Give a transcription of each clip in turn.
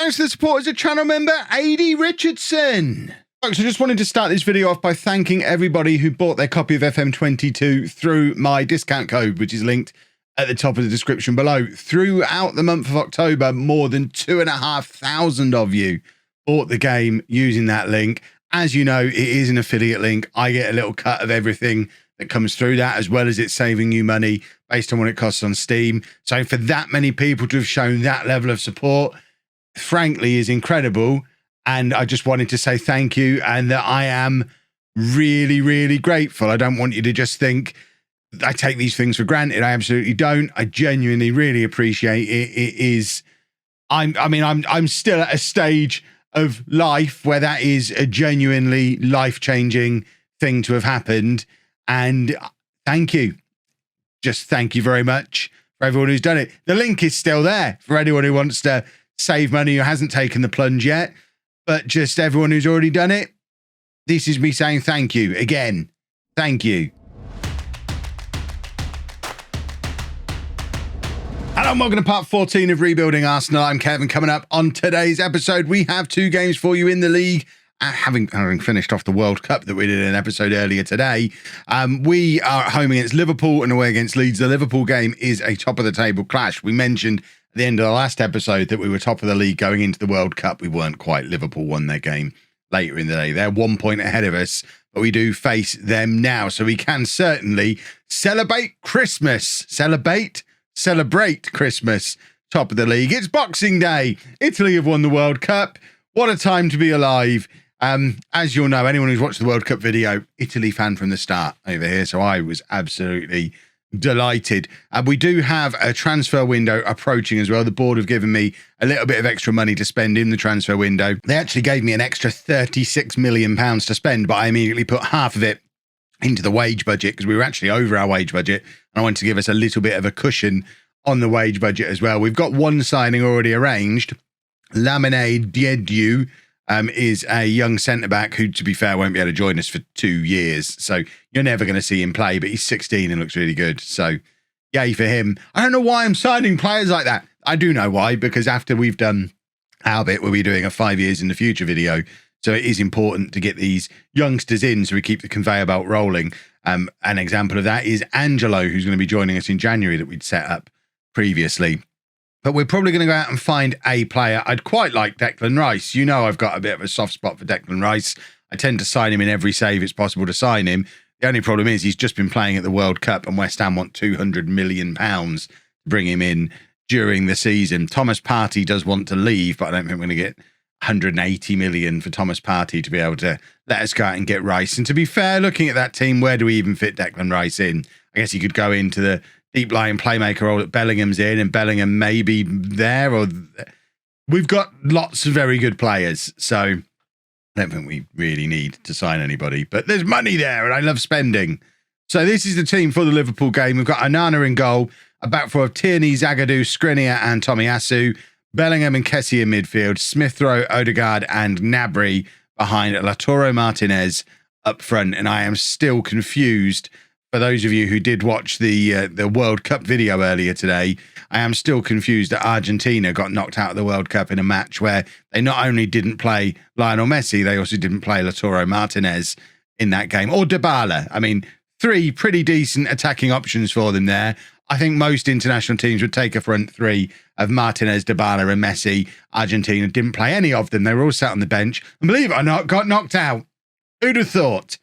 Thanks to the support as a channel member, AD Richardson. Folks, I just wanted to start this video off by thanking everybody who bought their copy of FM22 through my discount code, which is linked at the top of the description below. Throughout the month of October, more than 2,500 of you bought the game using that link. As you know, it is an affiliate link. I get a little cut of everything that comes through that, as well as it saving you money based on what it costs on Steam. So for that many people to have shown that level of support, frankly, is incredible. And I just wanted to say thank you, and that I am really, really grateful. I don't want you to just think I take these things for granted. I absolutely don't. I genuinely really appreciate it. It is, I'm still at a stage of life where that is a genuinely life-changing thing to have happened. And thank you. Just thank you very much for everyone who's done it. The link is still there for anyone who wants to save money, who hasn't taken the plunge yet. But just everyone who's already done it, this is me saying thank you again. Thank you. Hello and welcome to part 14 of Rebuilding Arsenal. I'm Kevin. Coming up on today's episode, we have two games for you in the league. Having finished off the World Cup that we did in an episode earlier today, we are at home against Liverpool and away against Leeds. The Liverpool game is a top-of-the-table clash. We mentioned at the end of the last episode that we were top of the league going into the World Cup. We weren't quite. Liverpool won their game later in the day. They're 1 point ahead of us, but we do face them now. So we can certainly celebrate Christmas. Celebrate Christmas. Top of the league. It's Boxing Day. Italy have won the World Cup. What a time to be alive. As you'll know, anyone who's watched the World Cup video, Italy fan from the start over here. So I was absolutely delighted. We do have a transfer window approaching as well. The board have given me a little bit of extra money to spend in the transfer window. They actually gave me an extra £36 million to spend, but I immediately put half of it into the wage budget because we were actually over our wage budget. And I wanted to give us a little bit of a cushion on the wage budget as well. We've got one signing already arranged. Lamine Diédiou is a young centre-back who, to be fair, won't be able to join us for 2 years. So you're never going to see him play, but he's 16 and looks really good. So yay for him. I don't know why I'm signing players like that. I do know why, because after we've done our bit, we'll be doing a 5 years in the future video. So it is important to get these youngsters in so we keep the conveyor belt rolling. An example of that is Angelo, who's going to be joining us in January that we'd set up previously. But we're probably going to go out and find a player. I'd quite like Declan Rice. You know I've got a bit of a soft spot for Declan Rice. I tend to sign him in every save it's possible to sign him. The only problem is he's just been playing at the World Cup and West Ham want £200 million to bring him in during the season. Thomas Partey does want to leave, but I don't think we're going to get 180 million for Thomas Partey to be able to let us go out and get Rice. And to be fair, looking at that team, where do we even fit Declan Rice in? I guess he could go into the deep lying playmaker role that Bellingham's in, and Bellingham may be there, or we've got lots of very good players. So I don't think we really need to sign anybody, but there's money there and I love spending. So this is the team for the Liverpool game. We've got Onana in goal, a back four of Tierney, Zagadou, Skriniar and Tomiyasu, Bellingham and Kessie in midfield, Smith Rowe, Odegaard and Gnabry behind, Lautaro Martinez up front. And I am still confused. For those of you who did watch the World Cup video earlier today, I am still confused that Argentina got knocked out of the World Cup in a match where they not only didn't play Lionel Messi, they also didn't play Lautaro Martinez in that game, or Dybala. I mean, 3 pretty decent attacking options for them there. I think most international teams would take a front 3 of Martinez, Dybala and Messi. Argentina didn't play any of them. They were all sat on the bench and, believe it or not, got knocked out. Who'd have thought?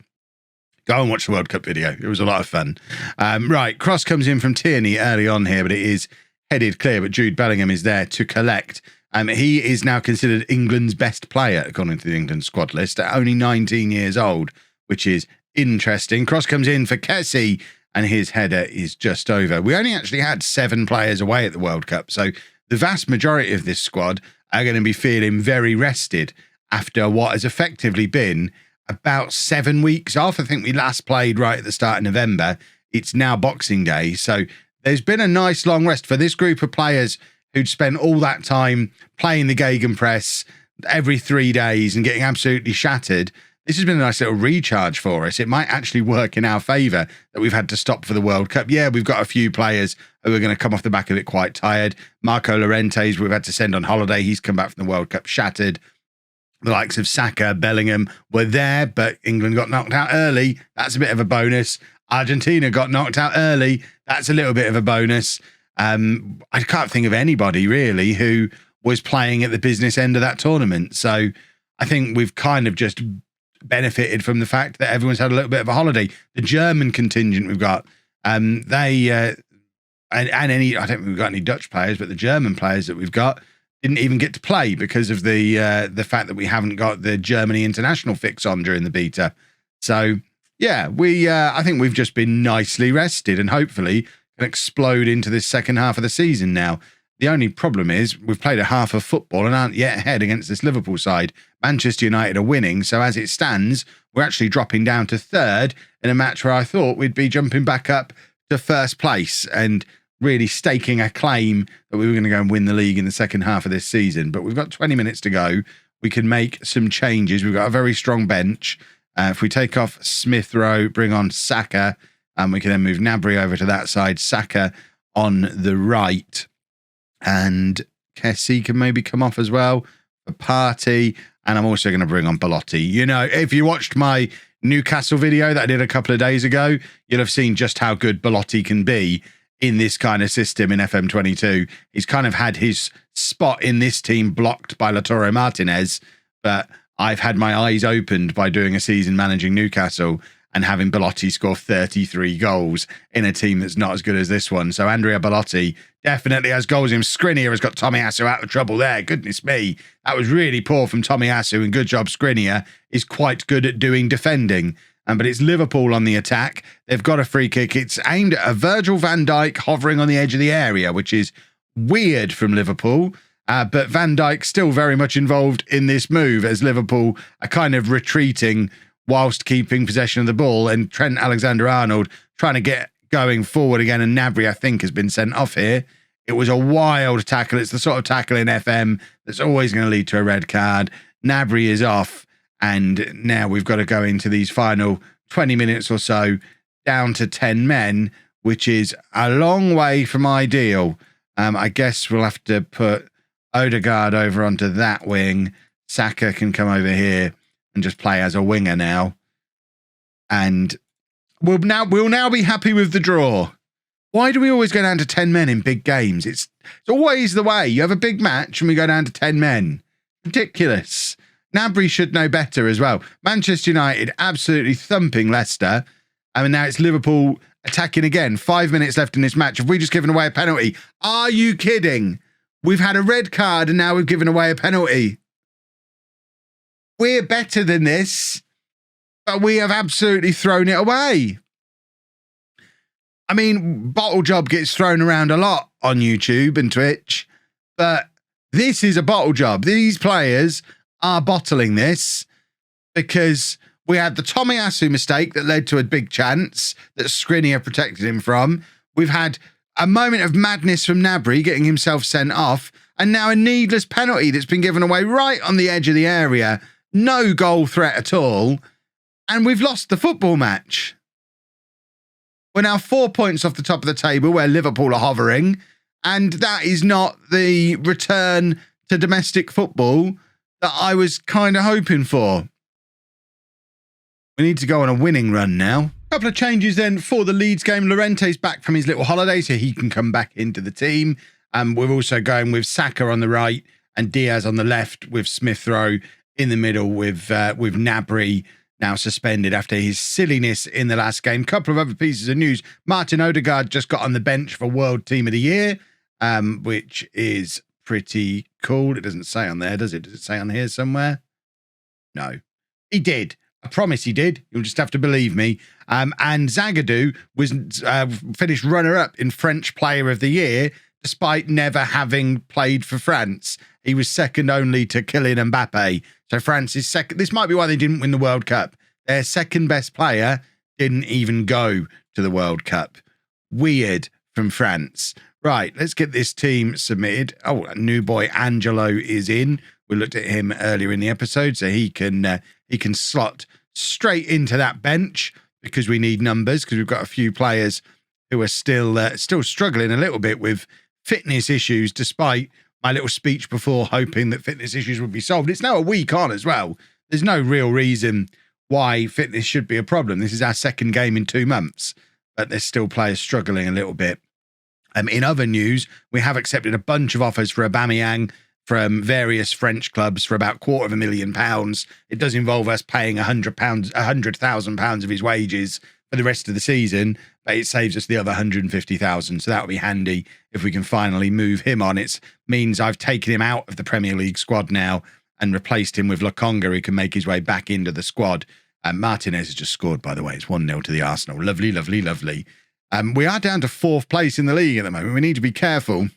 Go and watch the World Cup video. It was a lot of fun. Right, cross comes in from Tierney early on here, but it is headed clear. But Jude Bellingham is there to collect. He is now considered England's best player, according to the England squad list, at only 19 years old, which is interesting. Cross comes in for Kessie, and his header is just over. We only actually had 7 players away at the World Cup, so the vast majority of this squad are going to be feeling very rested after what has effectively been about 7 weeks off. I think we last played right at the start of November. It's now Boxing Day. So there's been a nice long rest for this group of players who'd spent all that time playing the Gegenpress every 3 days and getting absolutely shattered. this has been a nice little recharge for us. It might actually work in our favour that we've had to stop for the World Cup. Yeah, we've got a few players who are going to come off the back of it quite tired. Marco Llorente's we've had to send on holiday. He's come back from the World Cup shattered. The likes of Saka, Bellingham were there, but England got knocked out early. That's a bit of a bonus. Argentina got knocked out early. That's a little bit of a bonus. I can't think of anybody really who was playing at the business end of that tournament. So I think we've kind of just benefited from the fact that everyone's had a little bit of a holiday. The German contingent we've got, I don't think we've got any Dutch players, but the German players that we've got didn't even get to play because of the fact that we haven't got the Germany international fix on during the beta. So yeah, I think we've just been nicely rested and hopefully can explode into this second half of the season now. The only problem is we've played a half of football and aren't yet ahead against this Liverpool side. Manchester United are winning, so as it stands, we're actually dropping down to third in a match where I thought we'd be jumping back up to first place and really staking a claim that we were going to go and win the league in the second half of this season. But we've got 20 minutes to go. We can make some changes. We've got a very strong bench. If we take off Smith Rowe, bring on Saka, and we can then move Gnabry over to that side, Saka on the right. And Kessie can maybe come off as well for Party. And I'm also going to bring on Belotti. You know, if you watched my Newcastle video that I did a couple of days ago, you'll have seen just how good Belotti can be in this kind of system in FM22. He's kind of had his spot in this team blocked by Lautaro Martinez, but I've had my eyes opened by doing a season managing Newcastle and having Belotti score 33 goals in a team that's not as good as this one. So Andrea Belotti definitely has goals in him. Skriniar has got Tomiyasu out of trouble there. Goodness me. That was really poor from Tomiyasu, and good job. Skriniar is quite good at doing defending. But it's Liverpool on the attack. They've got a free kick. It's aimed at a Virgil van Dijk hovering on the edge of the area, which is weird from Liverpool. But Van Dijk still very much involved in this move as Liverpool are kind of retreating whilst keeping possession of the ball, and Trent Alexander-Arnold trying to get going forward again, and Gnabry, I think, has been sent off here. It was a wild tackle. It's the sort of tackle in FM that's always going to lead to a red card. Gnabry is off, and now we've got to go into these final 20 minutes or so down to 10 men, which is a long way from ideal. I guess we'll have to put Odegaard over onto that wing. Saka can come over here and just play as a winger now. And we'll now be happy with the draw. Why do we always go down to 10 men in big games? It's always the way. You have a big match and we go down to 10 men. Ridiculous. Gnabry should know better as well. Manchester United absolutely thumping Leicester. I mean, now it's Liverpool attacking again. 5 minutes left in this match. Have we just given away a penalty? Are you kidding? We've had a red card and now we've given away a penalty. We're better than this, but we have absolutely thrown it away. I mean, bottle job gets thrown around a lot on YouTube and Twitch, but this is a bottle job. These players are bottling this because we had the Tomiyasu mistake that led to a big chance that Skriniar protected him from. We've had a moment of madness from Gnabry getting himself sent off, and now a needless penalty that's been given away right on the edge of the area. No goal threat at all, and we've lost the football match. We're now 4 points off the top of the table where Liverpool are hovering, and that is not the return to domestic football that I was kind of hoping for. We need to go on a winning run now. A couple of changes then for the Leeds game. Llorente's back from his little holiday, so he can come back into the team. We're also going with Saka on the right and Diaz on the left, with Smith Rowe in the middle, with Gnabry now suspended after his silliness in the last game. Couple of other pieces of news. Martin Odegaard just got on the bench for World Team of the Year, which is pretty cool. It doesn't say on there, does it? Does it say on here somewhere? No. He did. I promise he did. You'll just have to believe me. And Zagadou was finished runner-up in French Player of the Year, despite never having played for France. He was second only to Kylian Mbappe. So France is second. This might be why they didn't win the World Cup. Their second best player didn't even go to the World Cup. Weird from France. Right, let's get this team submitted. Oh, new boy Angelo is in, We looked at him earlier in the episode, so he can slot straight into that bench because we need numbers, because we've got a few players who are still struggling a little bit with fitness issues, despite my little speech before hoping that fitness issues would be solved. It's now a week on as well. There's no real reason why fitness should be a problem. This is our second game in 2 months, but there's still players struggling a little bit. In other news, we have accepted a bunch of offers for Aubameyang from various French clubs for about £250,000. It does involve us paying £100,000 of his wages for the rest of the season, but it saves us the other 150,000. So that would be handy if we can finally move him on. It means I've taken him out of the Premier League squad now and replaced him with Lokonga, who can make his way back into the squad. Martinez has just scored, by the way. It's 1-0 to the Arsenal. Lovely, lovely, lovely. We are down to 4th place in the league at the moment. We need to be careful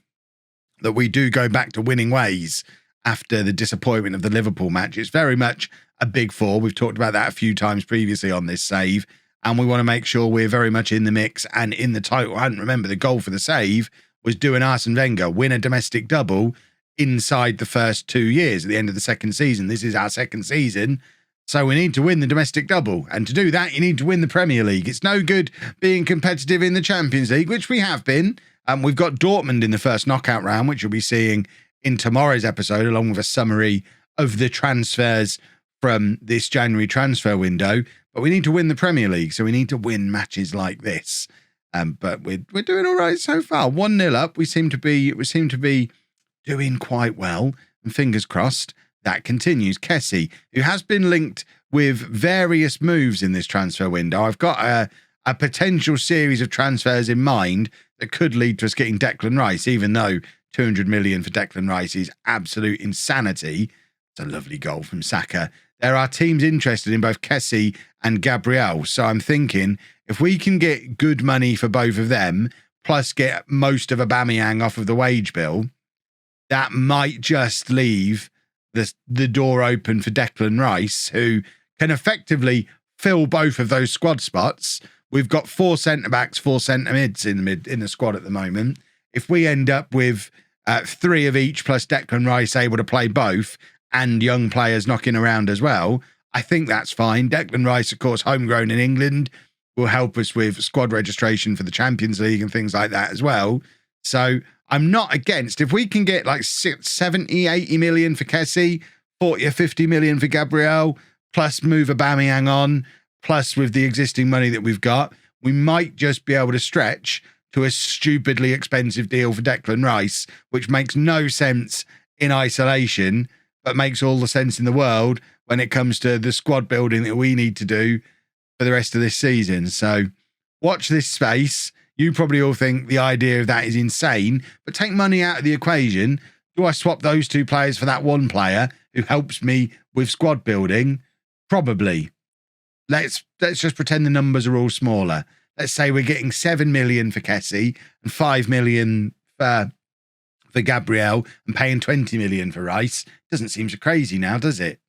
that we do go back to winning ways after the disappointment of the Liverpool match. It's very much a big 4. We've talked about that a few times previously on this save, and we want to make sure we're very much in the mix and in the title hunt. Remember, the goal for the save was doing Arsene Wenger win a domestic double inside the first 2 years at the end of the second season. This is our second season, so we need to win the domestic double. And to do that, you need to win the Premier League. It's no good being competitive in the Champions League, which we have been. We've got Dortmund in the first knockout round, which you'll be seeing in tomorrow's episode, along with a summary of the transfers from this January transfer window. But we need to win the Premier League, so we need to win matches like this. But we're doing all right so far. 1-0 up. We seem to be doing quite well. And fingers crossed that continues. Kessie, who has been linked with various moves in this transfer window. I've got a potential series of transfers in mind that could lead to us getting Declan Rice, even though 200 million for Declan Rice is absolute insanity. It's a lovely goal from Saka. There are teams interested in both Kessie and Gabriel, so I'm thinking if we can get good money for both of them, plus get most of Aubameyang off of the wage bill, that might just leave the door open for Declan Rice, who can effectively fill both of those squad spots. We've got 4 centre-backs, 4 centre-mids in the squad at the moment. If we end up with 3 of each plus Declan Rice able to play both and young players knocking around as well, I think that's fine. Declan Rice, of course, homegrown in England, will help us with squad registration for the Champions League and things like that as well. So I'm not against, if we can get like 70, 80 million for Kessie, 40 or 50 million for Gabriel, plus move Aubameyang on, plus with the existing money that we've got, we might just be able to stretch to a stupidly expensive deal for Declan Rice, which makes no sense in isolation, but makes all the sense in the world when it comes to the squad building that we need to do for the rest of this season. So watch this space. You probably all think the idea of that is insane, but take money out of the equation. Do I swap those 2 players for that 1 player who helps me with squad building? Probably. Let's just pretend the numbers are all smaller. Let's say we're getting 7 million for Kessie and 5 million for Gabriel and paying 20 million for Rice. Doesn't seem so crazy now, does it?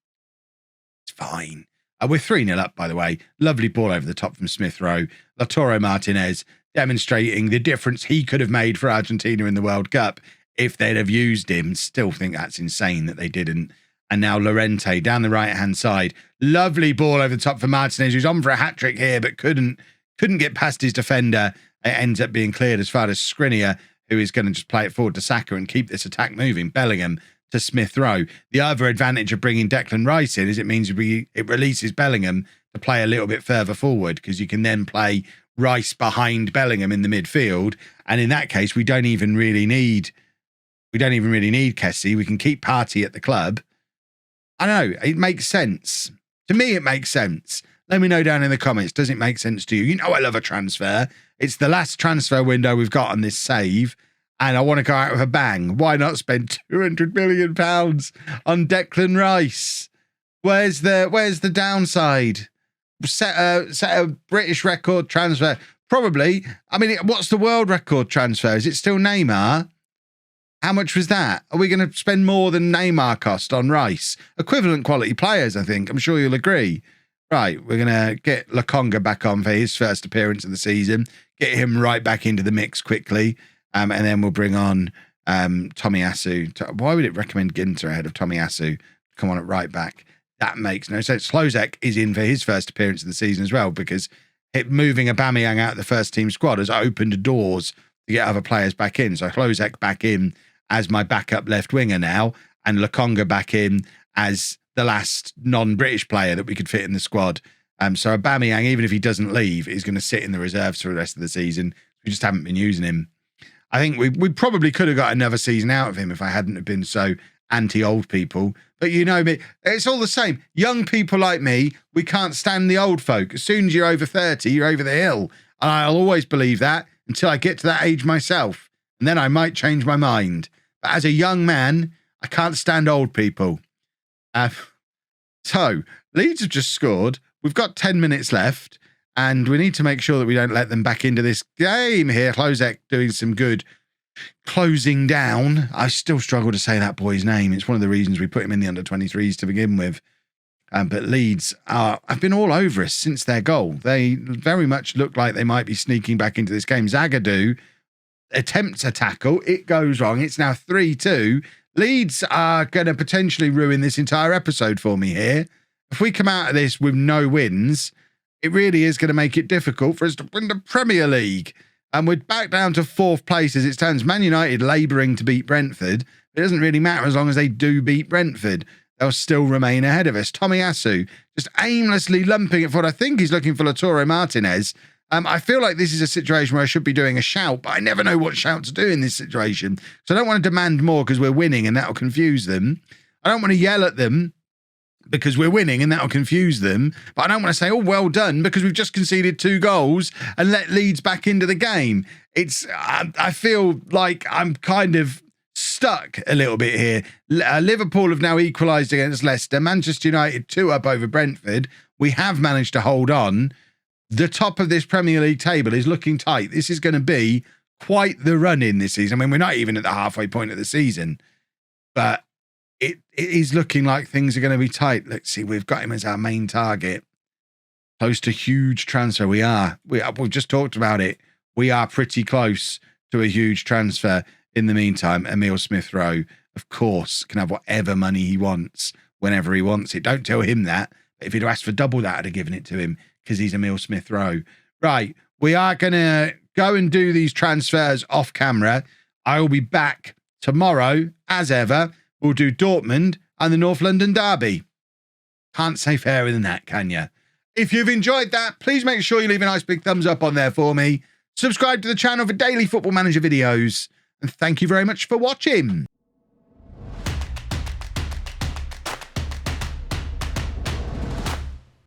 It's fine. We're 3-0 up, by the way. Lovely ball over the top from Smith Rowe. Lautaro Martinez demonstrating the difference he could have made for Argentina in the World Cup if they'd have used him. Still think that's insane that they didn't. And now Llorente down the right-hand side. Lovely ball over the top for Martinez, who's on for a hat-trick here, but couldn't get past his defender. It ends up being cleared as far as Skriniar, who is going to just play it forward to Saka and keep this attack moving. Bellingham to Smith Rowe. The other advantage of bringing Declan Rice in is it means it releases Bellingham to play a little bit further forward, because you can then play Rice behind Bellingham in the midfield. And in that case, we don't even really need Kessie. We can keep Partey at the club. I don't know. It makes sense. To me, it makes sense. Let me know down in the comments. Does it make sense to you? You know I love a transfer. It's the last transfer window we've got on this save, and I want to go out with a bang. Why not spend £200 million on Declan Rice? Where's the downside? Set a British record transfer. Probably. I mean, what's the world record transfer? Is it still Neymar? How much was that? Are we going to spend more than Neymar cost on Rice? Equivalent quality players, I think. I'm sure you'll agree. Right, we're going to get Lokonga back on for his first appearance of the season. Get him right back into the mix quickly. And then we'll bring on Tomiyasu. Why would it recommend Ginter ahead of Tomiyasu? Come on at right back. That makes no sense. Slozek is in for his first appearance of the season as well, because moving Aubameyang out of the first team squad has opened doors to get other players back in. So Slozek back in as my backup left winger now, and Lokonga back in as the last non-British player that we could fit in the squad. So Aubameyang, even if he doesn't leave, is going to sit in the reserves for the rest of the season. We just haven't been using him. I think we probably could have got another season out of him if I hadn't have been so anti-old people. But you know me, it's all the same. Young people like me, we can't stand the old folk. As soon as you're over 30, you're over the hill. And I'll always believe that until I get to that age myself. And then I might change my mind. But as a young man, I can't stand old people. So, Leeds have just scored. We've got 10 minutes left. And we need to make sure that we don't let them back into this game here. Klozek doing some good closing down. I still struggle to say that boy's name. It's one of the reasons we put him in the under-23s to begin with. But Leeds have been all over us since their goal. They very much look like they might be sneaking back into this game. Zagadou attempts a tackle. It goes wrong. It's now 3-2. Leeds are going to potentially ruin this entire episode for me here. If we come out of this with no wins, it really is going to make it difficult for us to win the Premier League. And we're back down to 4th place as it stands. Man United labouring to beat Brentford. It doesn't really matter as long as they do beat Brentford. They'll still remain ahead of us. Tomiyasu just aimlessly lumping it forward. I think he's looking for Lautaro Martinez. I feel like this is a situation where I should be doing a shout, but I never know what shout to do in this situation. So I don't want to demand more because we're winning and that'll confuse them. I don't want to yell at them because we're winning and that'll confuse them. But I don't want to say, oh, well done, because we've just conceded 2 goals and let Leeds back into the game. I feel like I'm kind of stuck a little bit here. Liverpool have now equalised against Leicester. Manchester United 2 up over Brentford. We have managed to hold on. The top of this Premier League table is looking tight. This is going to be quite the run-in this season. I mean, we're not even at the halfway point of the season, but it is looking like things are going to be tight. Let's see, we've got him as our main target. Close to huge transfer. We've just talked about it. We are pretty close to a huge transfer. In the meantime, Emile Smith-Rowe, of course, can have whatever money he wants whenever he wants it. Don't tell him that. If he'd asked for double that, I'd have given it to him because he's Emile Smith-Rowe. Right, we are going to go and do these transfers off camera. I will be back tomorrow, as ever. We'll do Dortmund and the North London Derby. Can't say fairer than that, can you? If you've enjoyed that, please make sure you leave a nice big thumbs up on there for me. Subscribe to the channel for daily Football Manager videos. And thank you very much for watching.